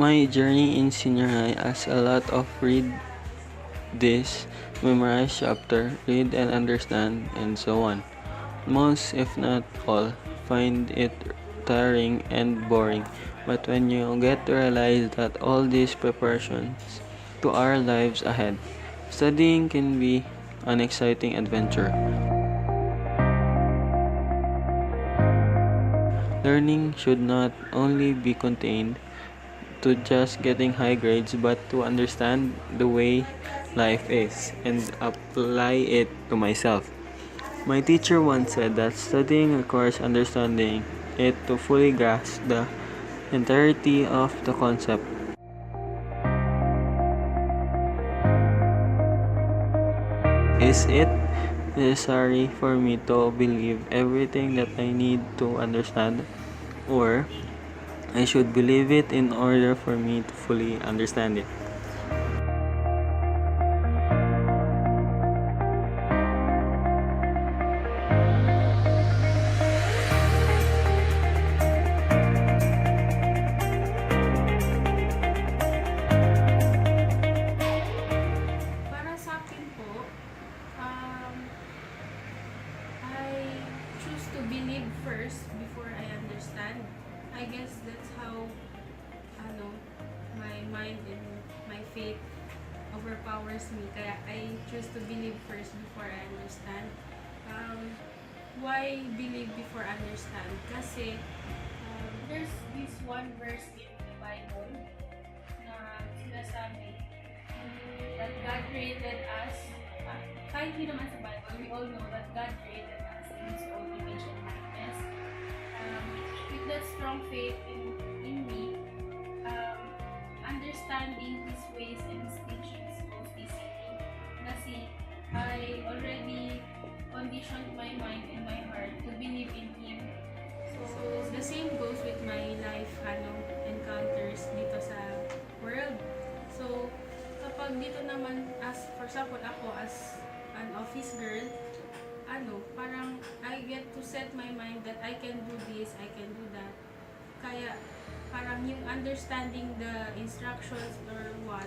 my journey in senior high as a lot of read this, memorize chapter, read and understand, and so on. Most, if not all, find it tiring and boring. But when you get to realize that all these preparations to our lives ahead, studying can be an exciting adventure. Learning should not only be contained to just getting high grades but to understand the way life is and apply it to myself. My teacher once said that studying requires understanding it to fully grasp the entirety of the concept. Is it necessary for me to believe everything that I need to understand, or I should believe it in order for me to fully understand it? Para sa akin po, I choose to believe first before I understand. I guess that's how my mind and my faith overpowers me. Kaya I choose to believe first before I understand. Why believe before understand? Kasi there's this one verse in the Bible na sinasabi that God created us. Kahit hindi naman sa Bible, we all know that God created us in His own image and likeness. With that strong faith in me, understanding His ways and His teachings goes easy. Kasi I already conditioned my mind and my heart to believe in Him. So the same goes with my life encounters dito sa world. So kapag dito naman, as for example ako as an office girl, parang I get to set my mind that I can do this, I can do that. Kaya parang yung understanding the instructions or what,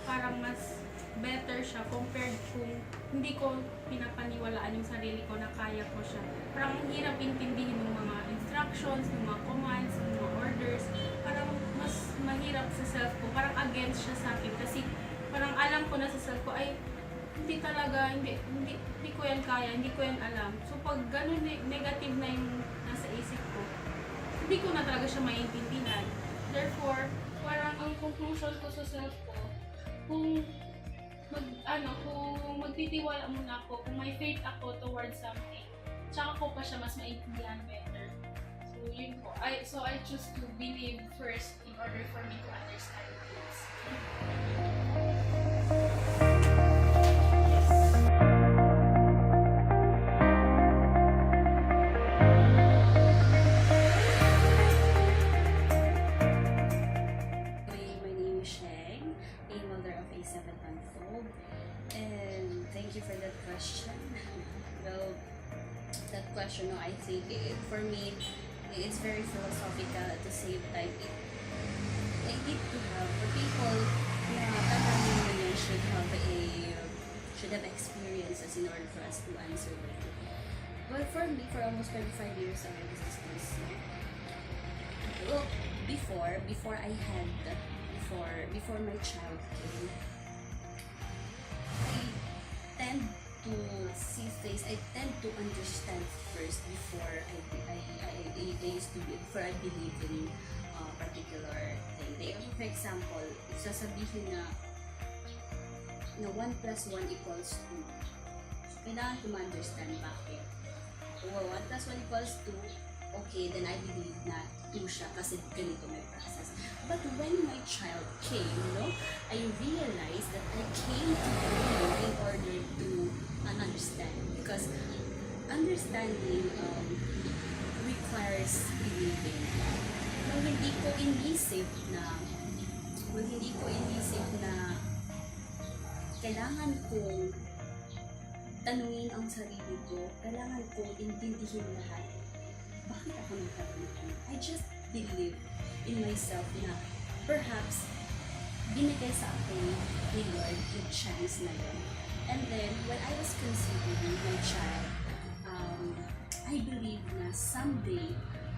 parang mas better siya compared kung hindi ko pinapaniwalaan yung sarili ko na kaya ko siya. Parang ang hirap intindihin ng mga instructions, ng mga commands, ng mga orders. Parang mas mahirap sa self ko. Parang against siya sa akin kasi parang alam ko na sa self ko ay hindi ko yan kaya, hindi ko yan alam. So pag ganun negative na yung nasa isip ko, hindi ko na talaga siya maintindihan. Therefore, parang ang conclusion ko sa self ko, kung magtitiwala muna ako, kung may faith ako towards something, tsaka ko pa siya mas maintindihan better. So yun po. So I choose to believe first in order for me to understand things. My name is Sheng, a mother of a 7-month-old, and thank you for that question. Well, that question, I think for me, it's very philosophical at the same time. I need to have the people should have experiences in order for us to answer that. But for me, for almost 25 years, I was this. Well, before I had before my child came, I tend to see things. I tend to understand first before before I believe in particular thing. Like, for example, sasabihin na 1 plus 1 equals 2. So, kailangan ko ma-understand bakit. Well, 1 plus 1 equals 2, okay, then I believe na 2 siya kasi ganito may process. But when my child came, I realized that I came to believe in order to understand. Because understanding requires believing. Nung hindi ko inisip na kailangan kong tanungin ang sarili ko, kailangan kong intindihin lahat. Bakit ako nagkaroon? I just believe in myself na perhaps binigay sa akin ni Lord yung chance na yun. And then, when I was conceiving my child, I believe na someday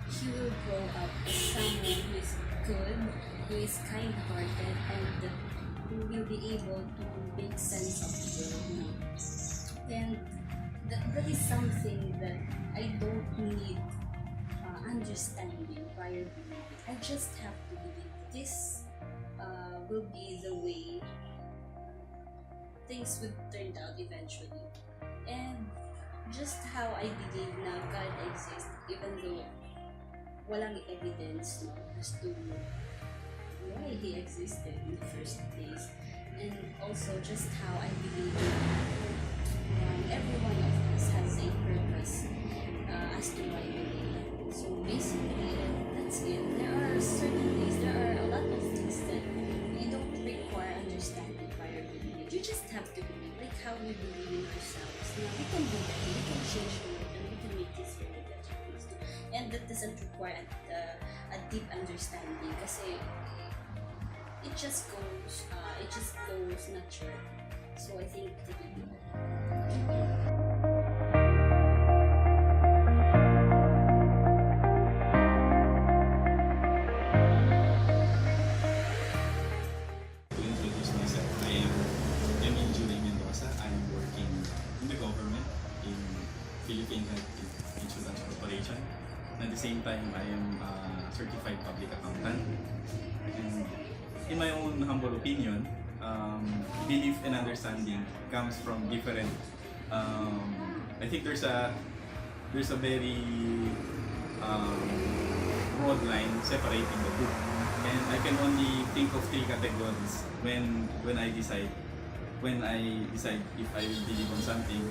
he will grow up as someone who is good, who is kind-hearted, and who will be able to make sense of the world. No? And that is something that I don't need understanding prior to believing. I just have to believe this will be the way things would turn out eventually. And just how I believe na God exists, even though walang evidence, no, as to why He existed in the first place. And also just how I believe na every one of us has a purpose as to why we live. So basically, that's it. There are certain things, there are a lot of things that you don't require understanding prior to believe. You just have to believe, like how we believe in ourselves. Now, we can do that, we can change the world, and we can make this world a better place. And that doesn't require a deep understanding kasi it just goes natural. So I think that we do that. To introduce myself, I am Emil Julie Mendoza. I am working in the government in Philippine Health Insurance Corporation. At the same time, I am a certified public accountant. And in my own humble opinion, belief and understanding comes from different. I think there's a very broad line separating the two, and I can only think of three categories when I decide if I will believe on something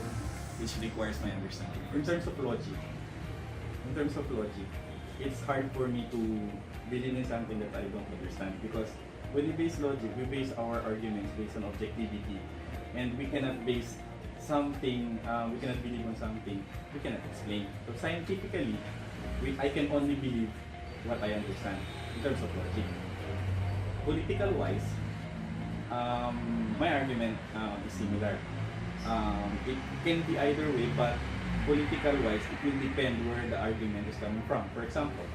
which requires my understanding. In terms of logic, it's hard for me to believe in something that I don't understand, because when we base logic, we base our arguments based on objectivity, and we cannot base something, we cannot believe on something we cannot explain. So scientifically, I can only believe what I understand in terms of logic. Political wise, my argument is similar. It can be either way, but political wise, it will depend where the argument is coming from. For example,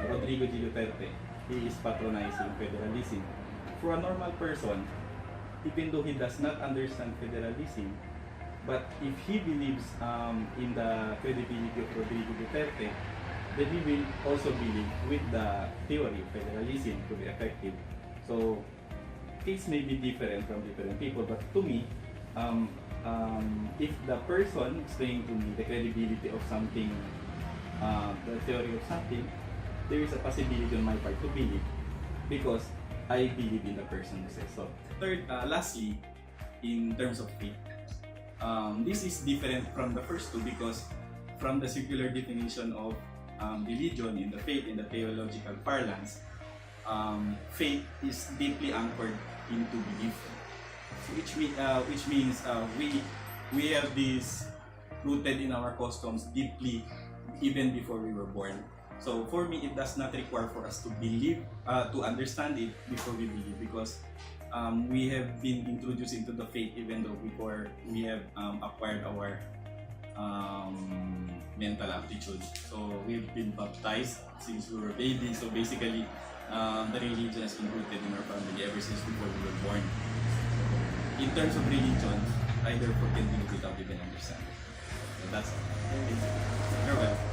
Rodrigo G. Duterte, he is patronizing federalism. For a normal person, even though he does not understand federalism, but if he believes in the credibility of Rodrigo Duterte, then he will also believe with the theory of federalism to be effective. So, things may be different from different people, but to me, if the person explaining to me the credibility of something, the theory of something, there is a possibility on my part to believe, because I believe in the person who says so. Third, lastly, in terms of faith, this is different from the first two, because from the circular definition of religion in the faith, in the theological parlance, faith is deeply anchored into belief, which means we have this rooted in our customs deeply even before we were born. So for me, it does not require for us to believe, to understand it before we believe, because we have been introduced into the faith even though before we have acquired our mental aptitude. So we've been baptized since we were babies. So basically, the religion has been rooted in our family ever since before we were born. In terms of religion, I therefore can believe without even understanding. So that's it. You're welcome.